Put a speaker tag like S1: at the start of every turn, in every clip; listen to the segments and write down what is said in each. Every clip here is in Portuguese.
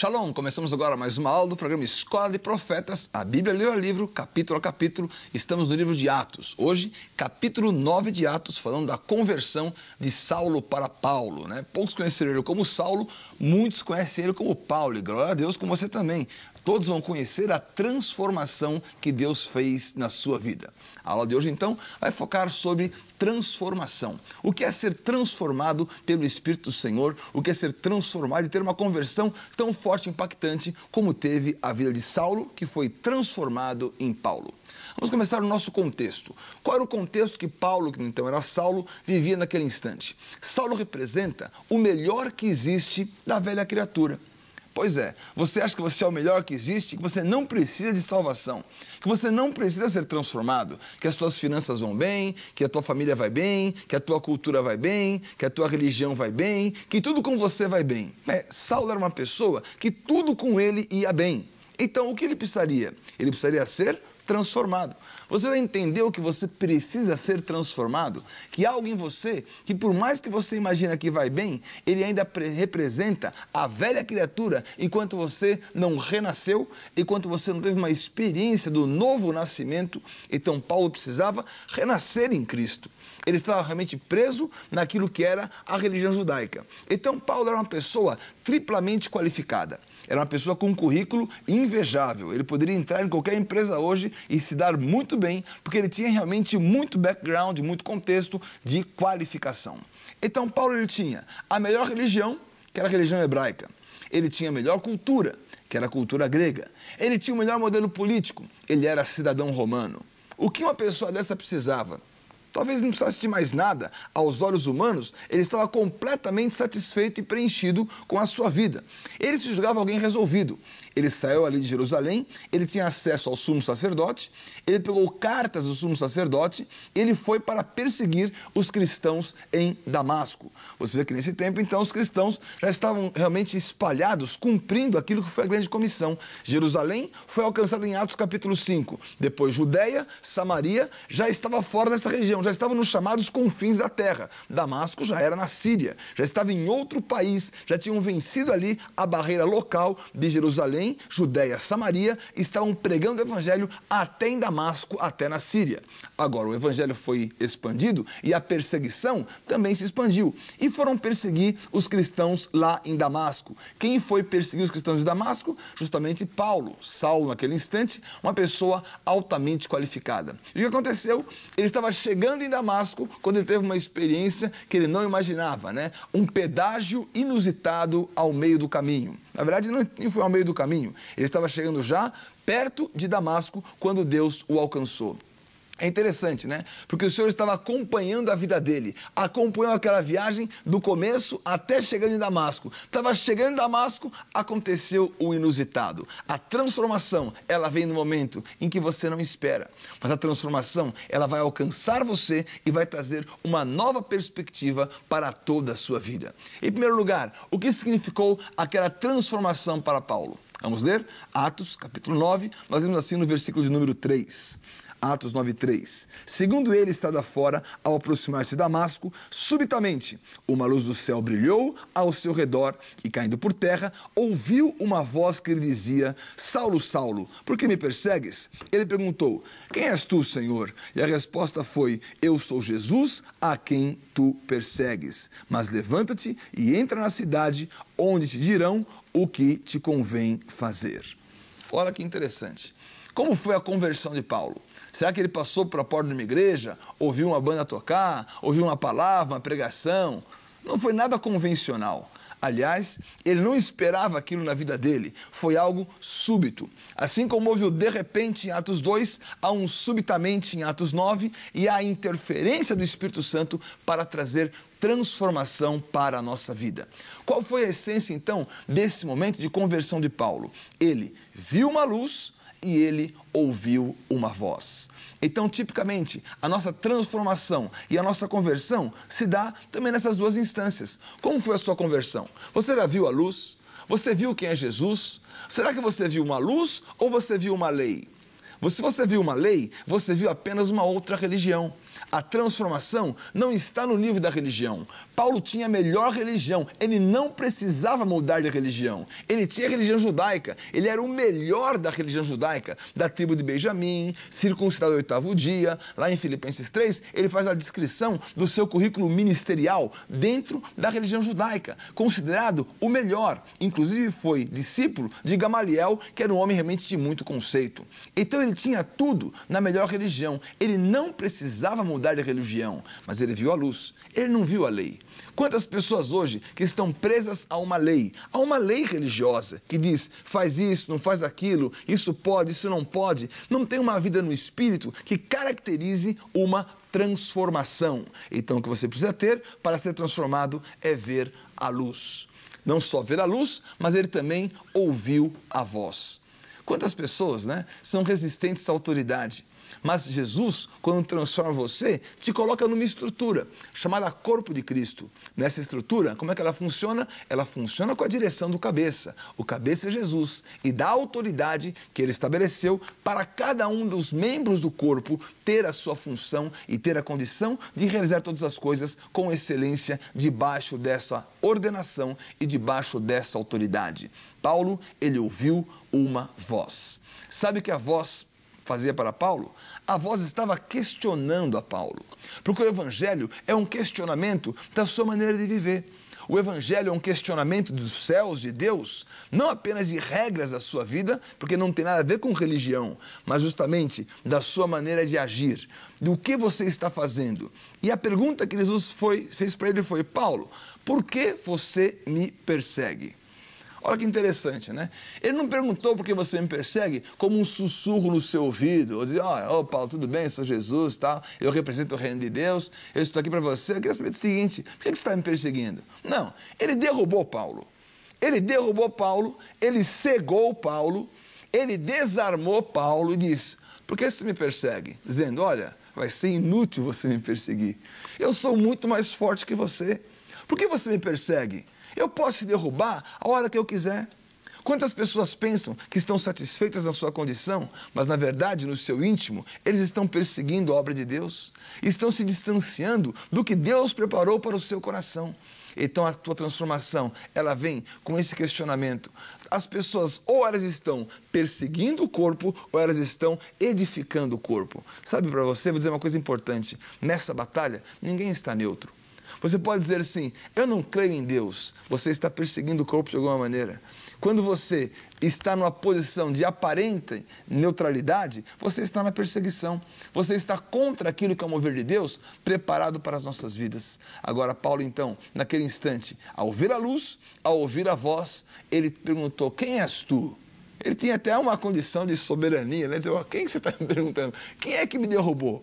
S1: Shalom, começamos agora mais uma aula do programa Escola de Profetas, a Bíblia livro a livro, capítulo a capítulo. Estamos no livro de Atos. Hoje, capítulo 9 de Atos, falando da conversão de Saulo para Paulo, né? Poucos conheceram ele como Saulo, muitos conhecem ele como Paulo, e glória a Deus com você também. Todos vão conhecer a transformação que Deus fez na sua vida. A aula de hoje, então, vai focar sobre transformação. O que é ser transformado pelo Espírito do Senhor? O que é ser transformado e ter uma conversão tão forte e impactante como teve a vida de Saulo, que foi transformado em Paulo? Vamos começar o nosso contexto. Qual era o contexto que Paulo, que então era Saulo, vivia naquele instante? Saulo representa o melhor que existe da velha criatura. Pois é, você acha que você é o melhor que existe, que você não precisa de salvação, que você não precisa ser transformado, que as suas finanças vão bem, que a tua família vai bem, que a tua cultura vai bem, que a tua religião vai bem, que tudo com você vai bem. Saulo era uma pessoa que tudo com ele ia bem. Então, o que ele precisaria? Ele precisaria ser transformado. Você já entendeu que você precisa ser transformado? Que há algo em você que, por mais que você imagine que vai bem, ele ainda representa a velha criatura enquanto você não renasceu, enquanto você não teve uma experiência do novo nascimento. Então Paulo precisava renascer em Cristo. Ele estava realmente preso naquilo que era a religião judaica. Então Paulo era uma pessoa triplamente qualificada. Era uma pessoa com um currículo invejável. Ele poderia entrar em qualquer empresa hoje e se dar muito bem, porque ele tinha realmente muito background, muito contexto de qualificação. Então Paulo ele tinha a melhor religião, que era a religião hebraica. Ele tinha a melhor cultura, que era a cultura grega. Ele tinha o melhor modelo político, ele era cidadão romano. O que uma pessoa dessa precisava? Talvez não precisasse de mais nada. Aos olhos humanos, ele estava completamente satisfeito e preenchido com a sua vida. Ele se julgava alguém resolvido. Ele saiu ali de Jerusalém, ele tinha acesso ao sumo sacerdote, ele pegou cartas do sumo sacerdote, ele foi para perseguir os cristãos em Damasco. Você vê que nesse tempo, então, os cristãos já estavam realmente espalhados, cumprindo aquilo que foi a grande comissão. Jerusalém foi alcançada em Atos capítulo 5. Depois, Judeia, Samaria, já estava fora dessa região, já estavam nos chamados confins da terra. Damasco já era na Síria, já estava em outro país, já tinham vencido ali a barreira local de Jerusalém, Judeia, Samaria, estavam pregando o evangelho até em Damasco, até na Síria. Agora, o evangelho foi expandido e a perseguição também se expandiu. E foram perseguir os cristãos lá em Damasco. Quem foi perseguir os cristãos de Damasco? Justamente Paulo. Saulo, naquele instante, uma pessoa altamente qualificada. E o que aconteceu? Ele estava chegando em Damasco quando ele teve uma experiência que ele não imaginava, né? Um pedágio inusitado ao meio do caminho. Na verdade, não foi ao meio do caminho. Ele estava chegando já perto de Damasco quando Deus o alcançou. É interessante, né? Porque o Senhor estava acompanhando a vida dele, acompanhando aquela viagem do começo até chegando em Damasco. Estava chegando em Damasco, aconteceu o inusitado. A transformação, ela vem no momento em que você não espera. Mas a transformação, ela vai alcançar você e vai trazer uma nova perspectiva para toda a sua vida. Em primeiro lugar, o que significou aquela transformação para Paulo? Vamos ler Atos, capítulo 9, nós vemos assim no versículo de número 3. Atos 9:3. Segundo ele estava fora, ao aproximar-se de Damasco, subitamente uma luz do céu brilhou ao seu redor e, caindo por terra, ouviu uma voz que lhe dizia: Saulo, Saulo, por que me persegues? Ele perguntou: Quem és tu, Senhor? E a resposta foi: Eu sou Jesus, a quem tu persegues. Mas levanta-te e entra na cidade, onde te dirão o que te convém fazer. Olha que interessante. Como foi a conversão de Paulo? Será que ele passou por a porta de uma igreja, ouviu uma banda tocar, ouviu uma palavra, uma pregação? Não foi nada convencional. Aliás, ele não esperava aquilo na vida dele. Foi algo súbito. Assim como houve o de repente em Atos 2, há um subitamente em Atos 9 e há a interferência do Espírito Santo para trazer transformação para a nossa vida. Qual foi a essência, então, desse momento de conversão de Paulo? Ele viu uma luz e ele ouviu uma voz. Então, tipicamente, a nossa transformação e a nossa conversão se dá também nessas duas instâncias. Como foi a sua conversão? Você já viu a luz? Você viu quem é Jesus? Será que você viu uma luz ou você viu uma lei? Se você viu uma lei, você viu apenas uma outra religião. A transformação não está no nível da religião. Paulo tinha a melhor religião, ele não precisava mudar de religião. Ele tinha a religião judaica, ele era o melhor da religião judaica, da tribo de Benjamim, circuncidado ao 8º dia. Lá em Filipenses 3, ele faz a descrição do seu currículo ministerial dentro da religião judaica, considerado o melhor. Inclusive foi discípulo de Gamaliel, que era um homem realmente de muito conceito. Então ele tinha tudo na melhor religião. Ele não precisava mudar de religião, mas ele viu a luz, ele não viu a lei. Quantas pessoas hoje que estão presas a uma lei religiosa, que diz, faz isso, não faz aquilo, isso pode, isso não pode, não tem uma vida no espírito que caracterize uma transformação. Então o que você precisa ter para ser transformado é ver a luz. Não só ver a luz, mas ele também ouviu a voz. Quantas pessoas, são resistentes à autoridade? Mas Jesus, quando transforma você, te coloca numa estrutura chamada corpo de Cristo. Nessa estrutura, como é que ela funciona? Ela funciona com a direção do cabeça. O cabeça é Jesus e dá a autoridade que ele estabeleceu para cada um dos membros do corpo ter a sua função e ter a condição de realizar todas as coisas com excelência debaixo dessa ordenação e debaixo dessa autoridade. Paulo, ele ouviu uma voz. Sabe o que a voz fazia para Paulo? A voz estava questionando a Paulo, porque o Evangelho é um questionamento da sua maneira de viver. O Evangelho é um questionamento dos céus de Deus, não apenas de regras da sua vida, porque não tem nada a ver com religião, mas justamente da sua maneira de agir, do que você está fazendo. E a pergunta que Jesus fez para ele foi, Paulo, por que você me persegue? Olha que interessante, Ele não perguntou por que você me persegue como um sussurro no seu ouvido, ou dizer, Paulo, tudo bem, eu sou Jesus, tal, eu represento o reino de Deus, eu estou aqui para você. Eu queria saber o seguinte, por que você está me perseguindo? Não, ele derrubou Paulo. Ele derrubou Paulo, ele cegou Paulo, ele desarmou Paulo e disse, por que você me persegue? Dizendo, olha, vai ser inútil você me perseguir. Eu sou muito mais forte que você. Por que você me persegue? Eu posso te derrubar a hora que eu quiser. Quantas pessoas pensam que estão satisfeitas na sua condição, mas na verdade, no seu íntimo, eles estão perseguindo a obra de Deus, estão se distanciando do que Deus preparou para o seu coração. Então a tua transformação, ela vem com esse questionamento. As pessoas ou elas estão perseguindo o corpo ou elas estão edificando o corpo. Sabe, para você, vou dizer uma coisa importante. Nessa batalha, ninguém está neutro. Você pode dizer assim, eu não creio em Deus. Você está perseguindo o corpo de alguma maneira. Quando você está numa posição de aparente neutralidade, você está na perseguição. Você está contra aquilo que é o mover de Deus preparado para as nossas vidas. Agora, Paulo, então, naquele instante, ao ouvir a luz, ao ouvir a voz, ele perguntou, quem és tu? Ele tinha até uma condição de soberania, Dizer, quem você está me perguntando? Quem é que me derrubou?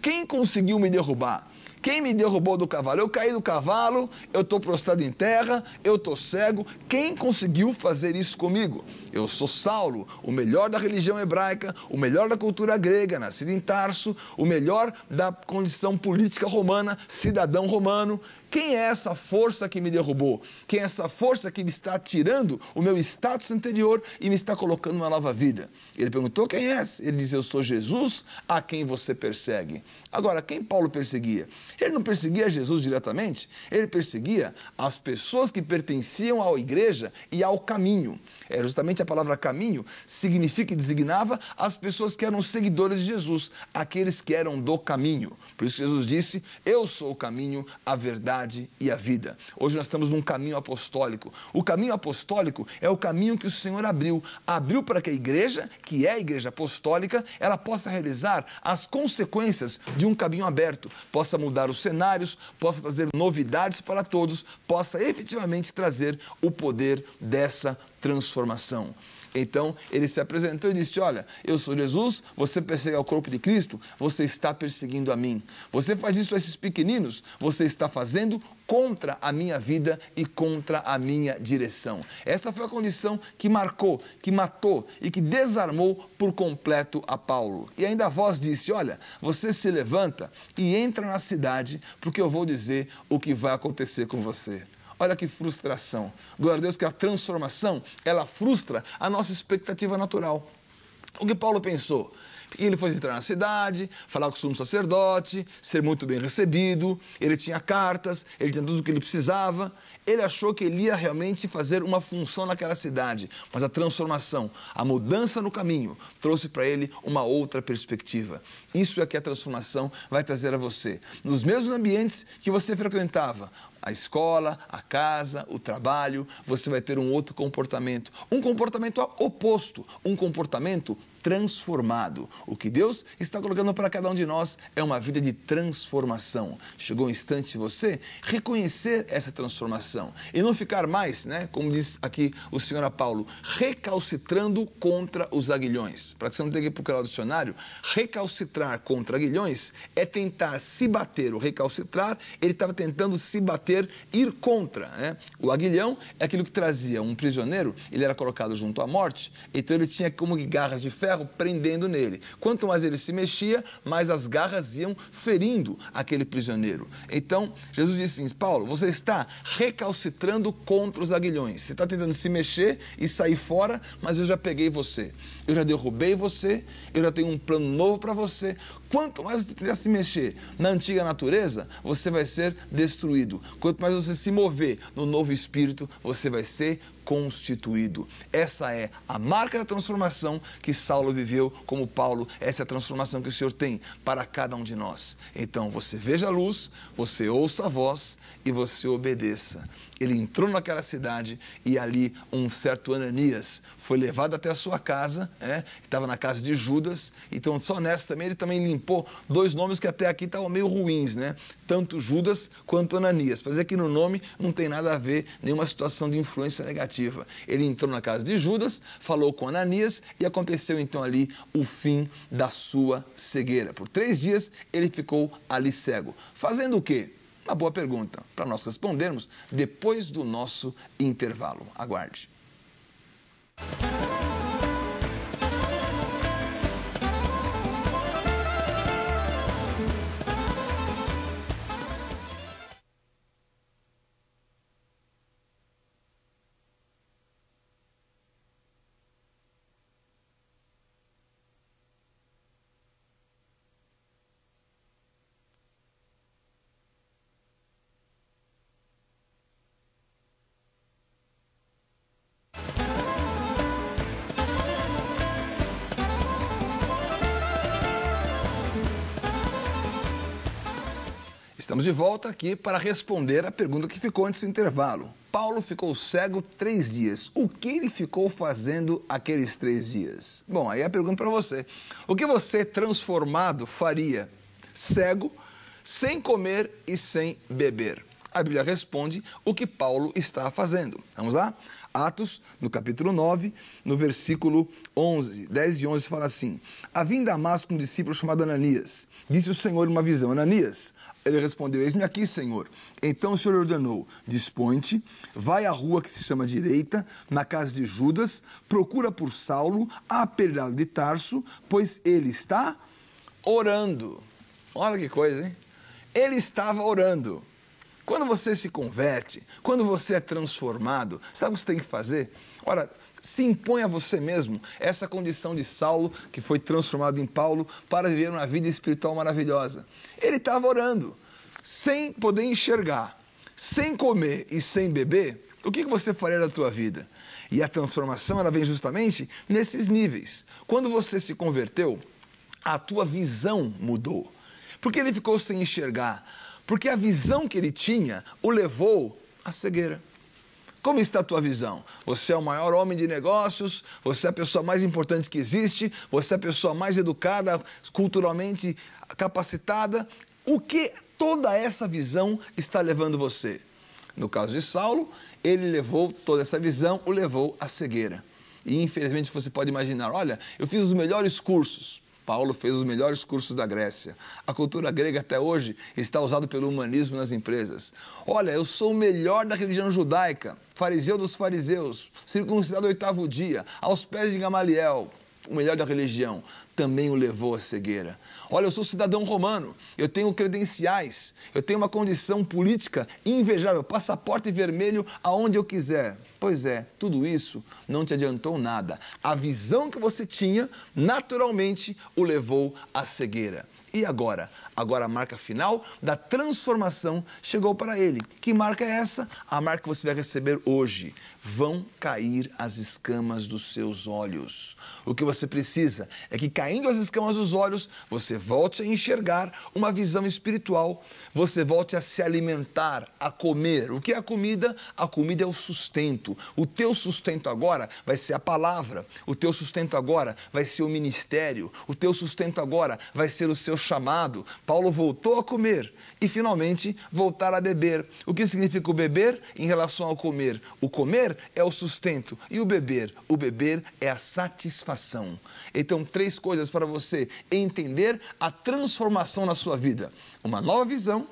S1: Quem conseguiu me derrubar? Quem me derrubou do cavalo? Eu caí do cavalo, eu estou prostrado em terra, eu estou cego. Quem conseguiu fazer isso comigo? Eu sou Saulo, o melhor da religião hebraica, o melhor da cultura grega, nascido em Tarso, o melhor da condição política romana, cidadão romano. Quem é essa força que me derrubou? Quem é essa força que me está tirando o meu status anterior e me está colocando uma nova vida? Ele perguntou, quem é? Ele disse, eu sou Jesus, a quem você persegue. Agora, quem Paulo perseguia? Ele não perseguia Jesus diretamente, ele perseguia as pessoas que pertenciam à igreja e ao caminho. Justamente a palavra caminho significa e designava as pessoas que eram seguidores de Jesus, aqueles que eram do caminho. Por isso que Jesus disse, eu sou o caminho, a verdade e a vida. Hoje nós estamos num caminho apostólico. O caminho apostólico é o caminho que o Senhor abriu. Abriu para que a igreja, que é a igreja apostólica, ela possa realizar as consequências de um caminho aberto, possa mudar os cenários, possa trazer novidades para todos, possa efetivamente trazer o poder dessa transformação. Então, ele se apresentou e disse, olha, eu sou Jesus, você persegue ao corpo de Cristo, você está perseguindo a mim. Você faz isso a esses pequeninos, você está fazendo contra a minha vida e contra a minha direção. Essa foi a condição que marcou, que matou e que desarmou por completo a Paulo. E ainda a voz disse, olha, você se levanta e entra na cidade, porque eu vou dizer o que vai acontecer com você. Olha que frustração. Glória a Deus que a transformação, ela frustra a nossa expectativa natural. O que Paulo pensou? Que ele fosse entrar na cidade, falar com o sumo sacerdote, ser muito bem recebido, ele tinha cartas, ele tinha tudo o que ele precisava. Ele achou que ele ia realmente fazer uma função naquela cidade, mas a transformação, a mudança no caminho, trouxe para ele uma outra perspectiva. Isso é que a transformação vai trazer a você. Nos mesmos ambientes que você frequentava, a escola, a casa, o trabalho, você vai ter um outro comportamento. Um comportamento oposto, um comportamento transformado. O que Deus está colocando para cada um de nós é uma vida de transformação. Chegou o instante de você reconhecer essa transformação e não ficar mais, como diz aqui o senhor Paulo, recalcitrando contra os aguilhões. Para que você não tenha que procurar o dicionário, recalcitrar contra aguilhões é tentar se bater. O recalcitrar, ele estava tentando se bater, ir contra. O aguilhão é aquilo que trazia um prisioneiro, ele era colocado junto à morte, então ele tinha como garras de ferro prendendo nele. Quanto mais ele se mexia, mais as garras iam ferindo aquele prisioneiro. Então, Jesus disse assim, Paulo, você está recalcitrando contra os aguilhões. Você está tentando se mexer e sair fora, mas eu já peguei você. Eu já derrubei você, eu já tenho um plano novo para você. Quanto mais você tentar se mexer na antiga natureza, você vai ser destruído. Quanto mais você se mover no novo espírito, você vai ser constituído. Essa é a marca da transformação que Saulo viveu como Paulo. Essa é a transformação que o Senhor tem para cada um de nós. Então, você veja a luz, você ouça a voz e você obedeça. Ele entrou naquela cidade e ali um certo Ananias foi levado até a sua casa, estava na casa de Judas, então só nessa também ele também limpou dois nomes que até aqui estavam meio ruins, tanto Judas quanto Ananias, mas é que no nome não tem nada a ver, nenhuma situação de influência negativa. Ele entrou na casa de Judas, falou com Ananias e aconteceu então ali o fim da sua cegueira. Por 3 dias ele ficou ali cego. Fazendo o quê? Uma boa pergunta para nós respondermos depois do nosso intervalo. Aguarde. Estamos de volta aqui para responder a pergunta que ficou antes do intervalo. Paulo ficou cego 3 dias. O que ele ficou fazendo aqueles 3 dias? Bom, aí a pergunta para você. O que você, transformado, faria cego, sem comer e sem beber? A Bíblia responde o que Paulo está fazendo. Vamos lá? Atos, no capítulo 9, no versículo 11, 10 e 11, fala assim: havia em Damasco um discípulo chamado Ananias. Disse o Senhor uma visão: Ananias. Ele respondeu: eis-me aqui, Senhor. Então o Senhor ordenou: dispõe-te, vai à rua que se chama Direita, na casa de Judas, procura por Saulo, apelidado de Tarso, pois ele está orando. Olha que coisa, hein? Ele estava orando. Quando você se converte, quando você é transformado, sabe o que você tem que fazer? Ora, se impõe a você mesmo essa condição de Saulo, que foi transformado em Paulo, para viver uma vida espiritual maravilhosa. Ele estava orando, sem poder enxergar, sem comer e sem beber. O que você faria da tua vida? E a transformação, ela vem justamente nesses níveis. Quando você se converteu, a tua visão mudou. Porque ele ficou sem enxergar? Porque a visão que ele tinha o levou à cegueira. Como está a tua visão? Você é o maior homem de negócios, você é a pessoa mais importante que existe, você é a pessoa mais educada, culturalmente capacitada. O que toda essa visão está levando você? No caso de Saulo, ele levou toda essa visão, o levou à cegueira. E infelizmente você pode imaginar, olha, eu fiz os melhores cursos. Paulo fez os melhores cursos da Grécia. A cultura grega até hoje está usada pelo humanismo nas empresas. Olha, eu sou o melhor da religião judaica, fariseu dos fariseus, circuncidado ao 8º dia, aos pés de Gamaliel. o melhor da religião, também o levou à cegueira. Olha, eu sou cidadão romano, eu tenho credenciais, eu tenho uma condição política invejável, passaporte vermelho aonde eu quiser. Pois é, tudo isso não te adiantou nada. A visão que você tinha, naturalmente, o levou à cegueira. E agora? Agora a marca final da transformação chegou para ele. Que marca é essa? A marca que você vai receber hoje. Vão cair as escamas dos seus olhos. O que você precisa é que, caindo as escamas dos olhos, você volte a enxergar uma visão espiritual, você volte a se alimentar, a comer. O que é a comida? A comida é o sustento. O teu sustento agora vai ser a palavra, o teu sustento agora vai ser o ministério, o teu sustento agora vai ser o seu chamado. Paulo voltou a comer e, finalmente, voltar a beber. O que significa o beber em relação ao comer? O comer é o sustento e o beber é a satisfação. Então, 3 coisas para você entender a transformação na sua vida: uma nova visão,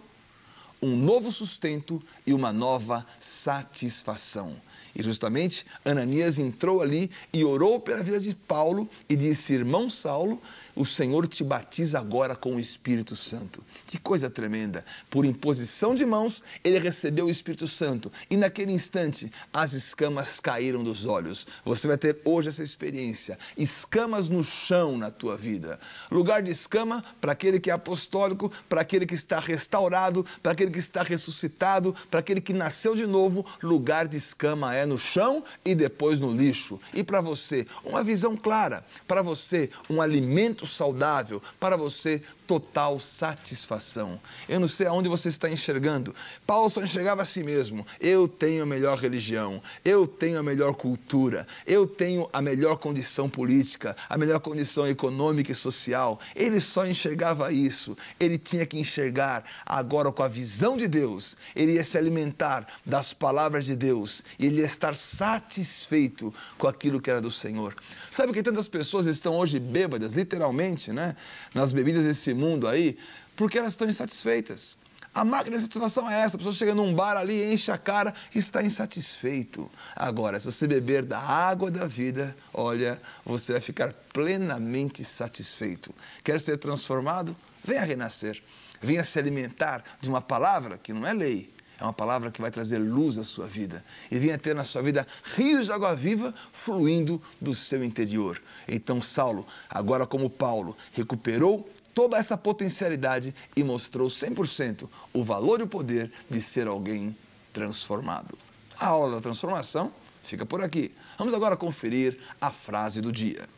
S1: um novo sustento e uma nova satisfação. E justamente Ananias entrou ali e orou pela vida de Paulo e disse: irmão Saulo, o Senhor te batiza agora com o Espírito Santo. Que coisa tremenda! Por imposição de mãos, ele recebeu o Espírito Santo e naquele instante as escamas caíram dos olhos. Você vai ter hoje essa experiência. Escamas no chão na tua vida. Lugar de escama para aquele que é apostólico, para aquele que está restaurado, para aquele que está ressuscitado, para aquele que nasceu de novo. Lugar de escama é no chão e depois no lixo. E para você, uma visão clara. Para você, um alimento saudável. Para você, total satisfação. Eu não sei aonde você está enxergando. Paulo só enxergava a si mesmo. Eu tenho a melhor religião, eu tenho a melhor cultura, eu tenho a melhor condição política, a melhor condição econômica e social. Ele só enxergava isso. Ele tinha que enxergar agora com a visão de Deus. Ele ia se alimentar das palavras de Deus e ele ia estar satisfeito com aquilo que era do Senhor. Sabe que tantas pessoas estão hoje bêbadas, literalmente, né? Nas bebidas desse mundo aí, porque elas estão insatisfeitas. A máquina de satisfação é essa: a pessoa chega num bar ali, enche a cara e está insatisfeito. Agora, se você beber da água da vida, olha, você vai ficar plenamente satisfeito. Quer ser transformado? Venha renascer. Venha se alimentar de uma palavra que não é lei. É uma palavra que vai trazer luz à sua vida. E venha ter na sua vida rios de água viva fluindo do seu interior. Então, Saulo, agora como Paulo, recuperou toda essa potencialidade e mostrou 100% o valor e o poder de ser alguém transformado. A aula da transformação fica por aqui. Vamos agora conferir a frase do dia.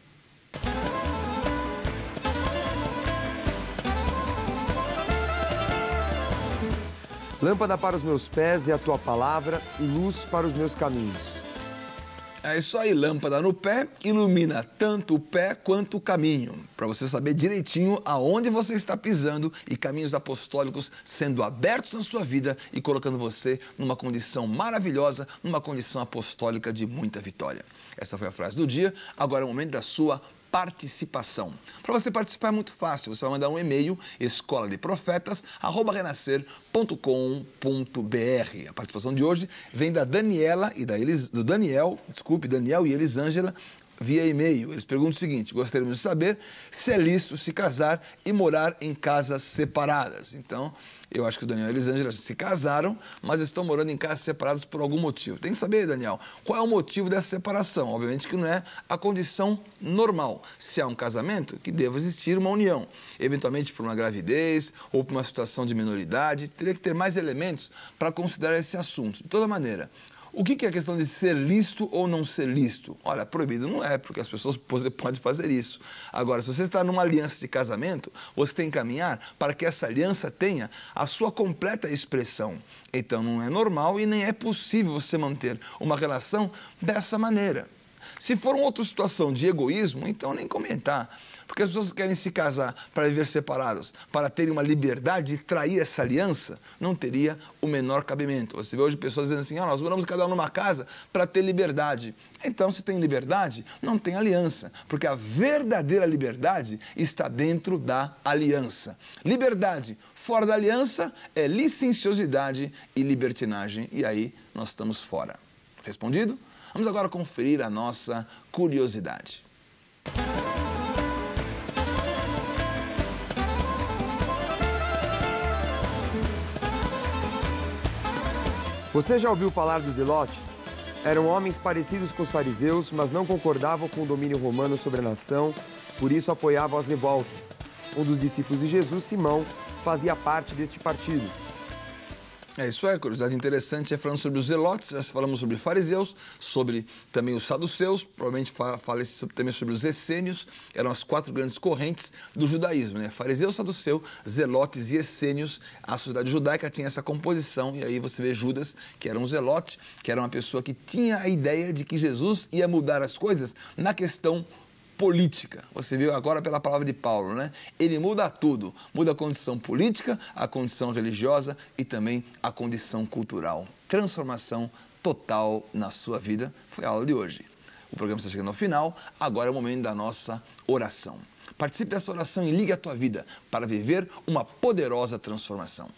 S2: Lâmpada para os meus pés é a tua palavra e luz para os meus caminhos.
S1: É isso aí, lâmpada no pé, ilumina tanto o pé quanto o caminho, para você saber direitinho aonde você está pisando e caminhos apostólicos sendo abertos na sua vida e colocando você numa condição maravilhosa, numa condição apostólica de muita vitória. Essa foi a frase do dia, agora é o momento da sua participação. Para você participar é muito fácil, você vai mandar um e-mail, escoladeprofetas@renascer.com.br. A participação de hoje vem da Daniela e do Daniel e Elisângela, via e-mail. Eles perguntam o seguinte: gostaríamos de saber se é lícito se casar e morar em casas separadas. Então, eu acho que o Daniel e a Elisângela se casaram, mas estão morando em casas separadas por algum motivo. Tem que saber, Daniel, qual é o motivo dessa separação. Obviamente que não é a condição normal. Se há um casamento, que deva existir uma união. Eventualmente por uma gravidez ou por uma situação de minoridade, teria que ter mais elementos para considerar esse assunto. De toda maneira, o que é a questão de ser lícito ou não ser lícito? Olha, proibido não é, porque as pessoas podem fazer isso. Agora, se você está numa aliança de casamento, você tem que caminhar para que essa aliança tenha a sua completa expressão. Então, não é normal e nem é possível você manter uma relação dessa maneira. Se for uma outra situação de egoísmo, então nem comentar. Porque as pessoas querem se casar para viver separadas, para terem uma liberdade de trair essa aliança, não teria o menor cabimento. Você vê hoje pessoas dizendo assim: nós moramos cada um numa casa para ter liberdade. Então, se tem liberdade, não tem aliança, porque a verdadeira liberdade está dentro da aliança. Liberdade fora da aliança é licenciosidade e libertinagem, e aí nós estamos fora. Respondido? Vamos agora conferir a nossa curiosidade.
S2: Você já ouviu falar dos zelotes? Eram homens parecidos com os fariseus, mas não concordavam com o domínio romano sobre a nação, por isso apoiavam as revoltas. Um dos discípulos de Jesus, Simão, fazia parte deste partido.
S1: É isso aí, curiosidade interessante, falando sobre os zelotes, já falamos sobre fariseus, sobre também os saduceus, provavelmente falei também sobre os essênios, eram as 4 grandes correntes do judaísmo, né? Fariseu, saduceu, zelotes e essênios. A sociedade judaica tinha essa composição, e aí você vê Judas, que era um zelote, que era uma pessoa que tinha a ideia de que Jesus ia mudar as coisas na questão política. Você viu agora pela palavra de Paulo, né? Ele muda tudo. Muda a condição política, a condição religiosa e também a condição cultural. Transformação total na sua vida. Foi a aula de hoje. O programa está chegando ao final. Agora é o momento da nossa oração. Participe dessa oração e ligue a tua vida para viver uma poderosa transformação.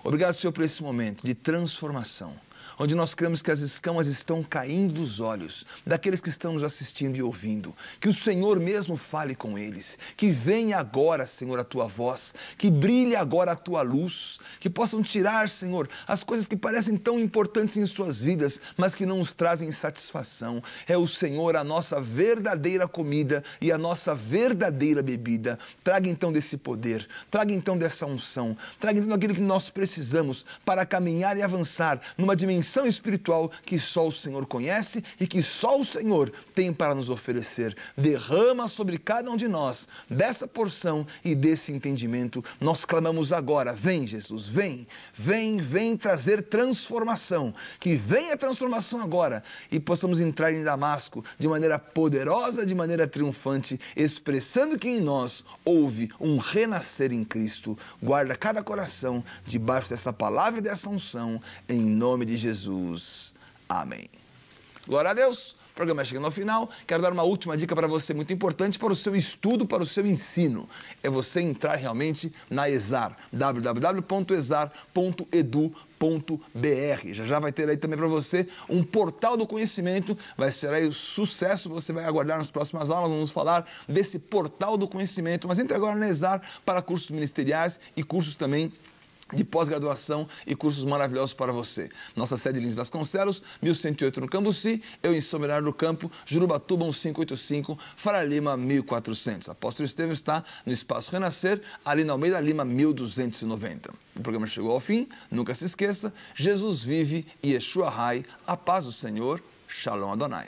S1: Obrigado, Senhor, por esse momento de transformação, onde nós cremos que as escamas estão caindo dos olhos daqueles que estão nos assistindo e ouvindo. Que o Senhor mesmo fale com eles. Que venha agora, Senhor, a tua voz. Que brilhe agora a tua luz. Que possam tirar, Senhor, as coisas que parecem tão importantes em suas vidas, mas que não nos trazem satisfação. É o Senhor a nossa verdadeira comida e a nossa verdadeira bebida. Traga então desse poder. Traga então dessa unção. Traga então aquilo que nós precisamos para caminhar e avançar numa dimensão espiritual que só o Senhor conhece e que só o Senhor tem para nos oferecer. Derrama sobre cada um de nós dessa porção e desse entendimento. Nós clamamos agora, vem Jesus, vem trazer transformação. Que venha a transformação agora e possamos entrar em Damasco de maneira poderosa, de maneira triunfante, expressando que em nós houve um renascer em Cristo. Guarda cada coração debaixo dessa palavra e dessa unção, em nome de Jesus. Amém. Glória a Deus. O programa é chegando ao final. Quero dar uma última dica para você, muito importante para o seu estudo, para o seu ensino. É você entrar realmente na ESAR, www.esar.edu.br. Já vai ter aí também para você um portal do conhecimento. Vai ser aí um sucesso. Você vai aguardar nas próximas aulas. Vamos falar desse portal do conhecimento. Mas entre agora na ESAR para cursos ministeriais e cursos também de pós-graduação e cursos maravilhosos para você. Nossa sede Lins Vasconcelos, 1108 no Cambuci, eu em São Bernardo do Campo, Jurubatuba 1585, Faria Lima 1400. Apóstolo Estevão está no Espaço Renascer, ali na Almeida Lima 1290. O programa chegou ao fim, nunca se esqueça, Jesus vive e Yeshua Rai, a paz do Senhor, Shalom Adonai.